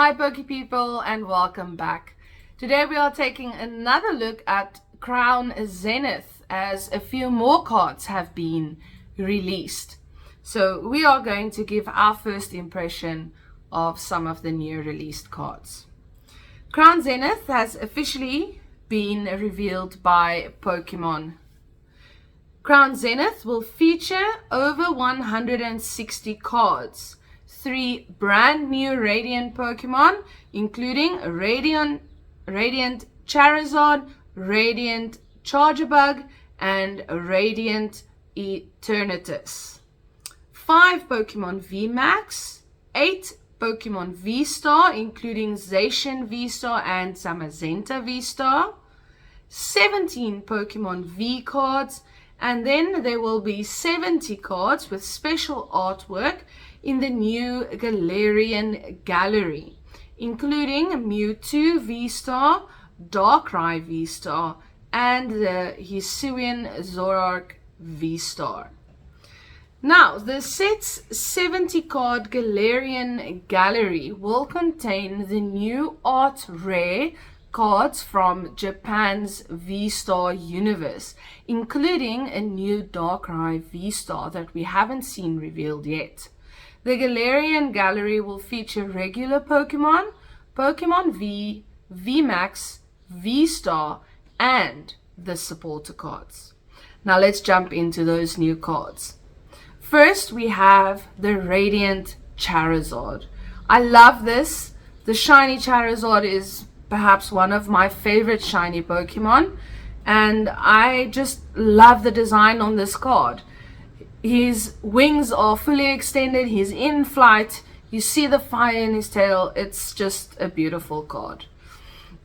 Hi Poke people and welcome back. Today we are taking another look at Crown Zenith as a few more cards have been released. So we are going to give our first impression of some of the new released cards. Crown Zenith has officially been revealed by Pokemon. Crown Zenith will feature over 160 cards. 3 brand new Radiant Pokemon, including Radiant Charizard, Radiant Charjabug, and Radiant Eternatus. 5 Pokemon VMAX, 8 Pokemon V-Star, including Zacian V-Star and Zamazenta V-Star, 17 Pokemon V-Cards, and then there will be 70 cards with special artwork in the new Galarian Gallery, including Mewtwo V-Star, Darkrai V-Star, and the Hisuian Zoroark V-Star. Now, the set's 70 card Galarian Gallery will contain the new art rare cards from Japan's V-Star universe, including a new Darkrai V-Star that we haven't seen revealed yet. The Galarian Gallery will feature regular Pokemon, Pokemon V, VMAX, V-Star, and the supporter cards. Now let's jump into those new cards. First, we have the Radiant Charizard. I love this. The shiny Charizard is perhaps one of my favorite shiny Pokemon, and I just love the design on this card. His wings are fully extended, he's in flight, you see the fire in his tail. It's just a beautiful card.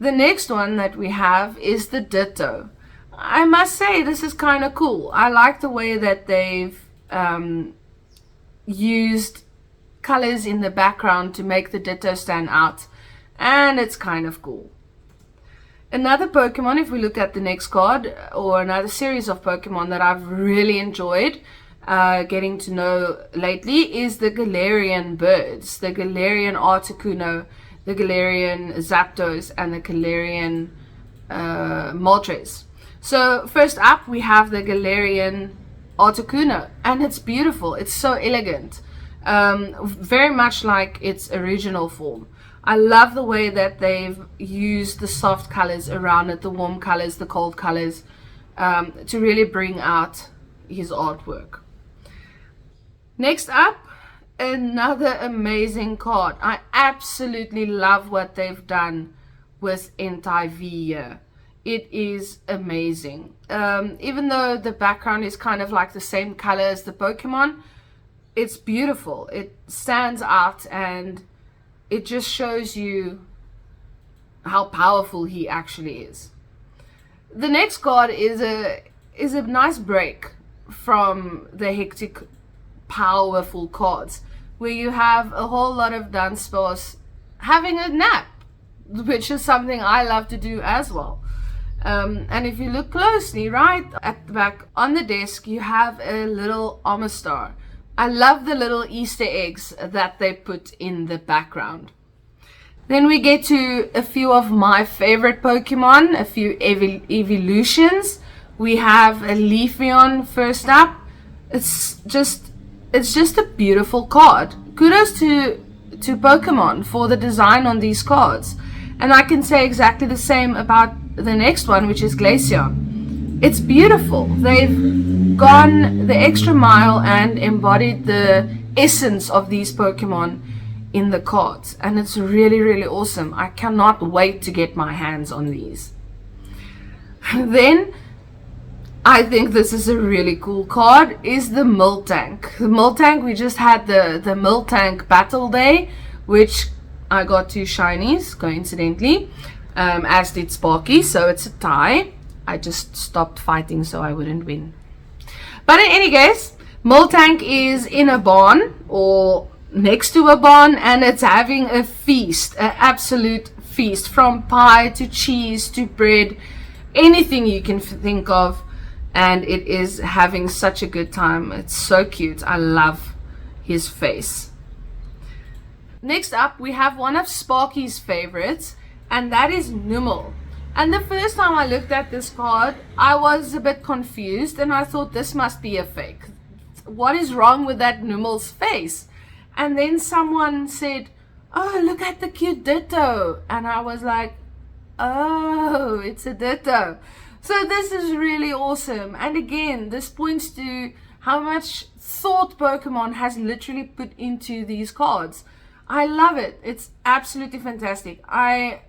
The next one that we have is the Ditto. I must say this is kind of cool. I like the way that they've used colors in the background to make the Ditto stand out, and it's kind of cool. Another Pokemon, if we look at the next card, or another series of Pokemon that I've really enjoyed getting to know lately, is the Galarian birds, the Galarian Articuno, the Galarian Zapdos, and the Galarian Moltres. So first up we have the Galarian Articuno, and it's beautiful. It's so elegant, very much like its original form. I love the way that they've used the soft colors around it, the warm colors, the cold colors, to really bring out his artwork. Next up, another amazing card. I absolutely love what they've done with Entei-V here. It is amazing. Even though the background is kind of like the same color as the Pokemon, it's beautiful. It stands out, and it just shows you how powerful he actually is. The next card is a nice break from the hectic, powerful cards, where you have a whole lot of Dunsparce having a nap, which is something I love to do as well. And if you look closely, right at the back on the desk, you have a little Omastar. I love the little Easter eggs that they put in the background. Then we get to a few of my favorite Pokemon, a few evolutions. We have a Leafeon first up. It's just a beautiful card. Kudos to Pokemon for the design on these cards. And I can say exactly the same about the next one, which is Glaceon. It's beautiful. They've gone the extra mile and embodied the essence of these Pokemon in the cards, and it's really, really awesome. I cannot wait to get my hands on these. Then I think this is a really cool card, is the Miltank. The Miltank, we just had the Miltank Battle Day, which I got 2 shinies, coincidentally, as did Sparky, so it's a tie. I just stopped fighting so I wouldn't win. But in any case, Miltank is in a barn, or next to a barn, and it's having a feast, an absolute feast, from pie to cheese to bread, anything you can think of, and it is having such a good time. It's so cute. I love his face. Next up, we have one of Sparky's favorites, and that is Nummel. And the first time I looked at this card, I was a bit confused, and I thought this must be a fake. What is wrong with that Nummel's face? And then someone said, oh, look at the cute Ditto. And I was like, oh, it's a Ditto. So this is really awesome. And again, this points to how much thought Pokemon has literally put into these cards. I love it. It's absolutely fantastic. I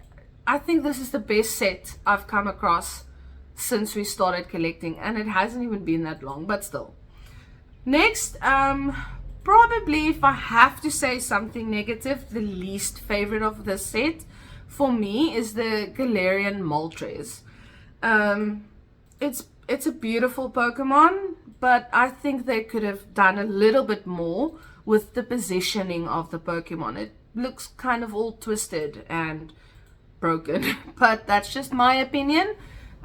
think this is the best set I've come across since we started collecting, and it hasn't even been that long, but still. Next, probably if I have to say something negative, the least favorite of this set for me is the Galarian Moltres. It's a beautiful Pokemon, but I think they could have done a little bit more with the positioning of the Pokemon. It looks kind of all twisted and broken, but that's just my opinion.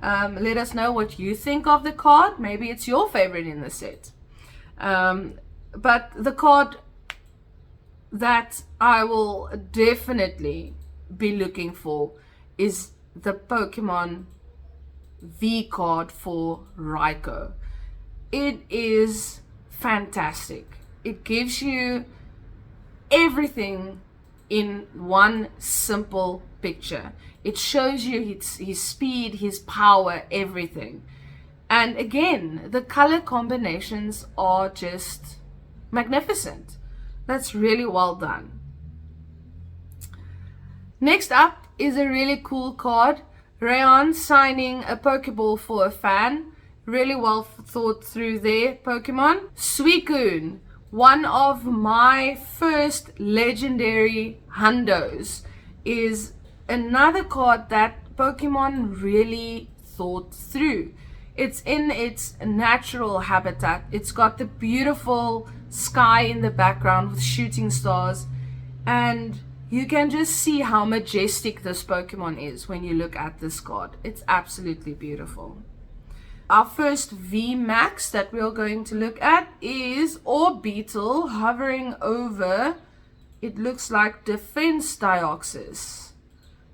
Let us know what you think of the card. Maybe it's your favorite in the set. But the card that I will definitely be looking for is the Pokemon V card for Raikou. It is fantastic. It gives you everything in one simple picture. It shows you his speed, his power, everything. And again, the color combinations are just magnificent. That's really well done. Next up is a really cool card. Rayon signing a Pokeball for a fan. Really well thought through there, Pokemon. Suicune, one of my first legendary hundos, is another card that Pokemon really thought through. It's in its natural habitat. It's got the beautiful sky in the background with shooting stars, and you can just see how majestic this Pokemon is when you look at this card. It's absolutely beautiful. Our first VMAX that we're going to look at is Orbeetle hovering over, it looks like Defense Dioxys.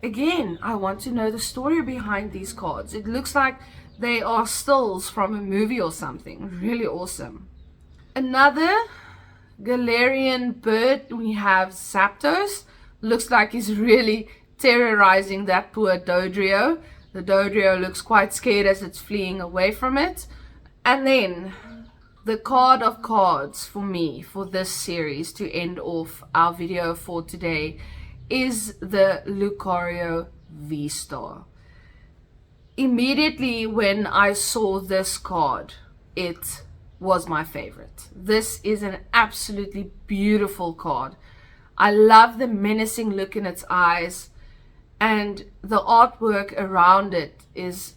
Again, I want to know the story behind these cards. It looks like they are stills from a movie or something. Really awesome. Another Galarian bird, we have Zapdos. Looks like he's really terrorizing that poor Dodrio. The Dodrio looks quite scared as it's fleeing away from it. And then the card of cards for me for this series to end off our video for today is the Lucario V-Star. Immediately when I saw this card, it was my favorite. This is an absolutely beautiful card. I love the menacing look in its eyes, and the artwork around it is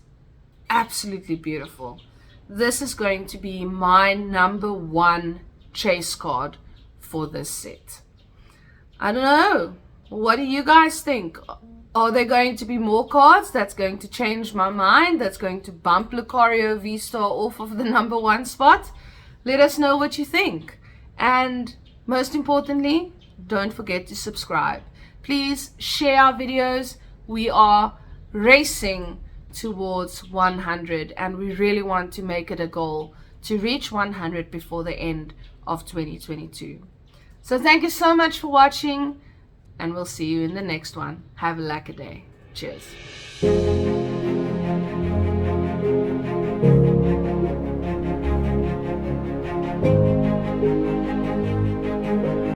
absolutely beautiful. This is going to be my number one chase card for this set. I don't know. What do you guys think? Are there going to be more cards that's going to change my mind, that's going to bump Lucario V-Star off of the number one spot? Let us know what you think. And most importantly, don't forget to subscribe. Please share our videos. We are racing towards 100, and we really want to make it a goal to reach 100 before the end of 2022. So thank you so much for watching, and we'll see you in the next one. Have a lucky day. Cheers.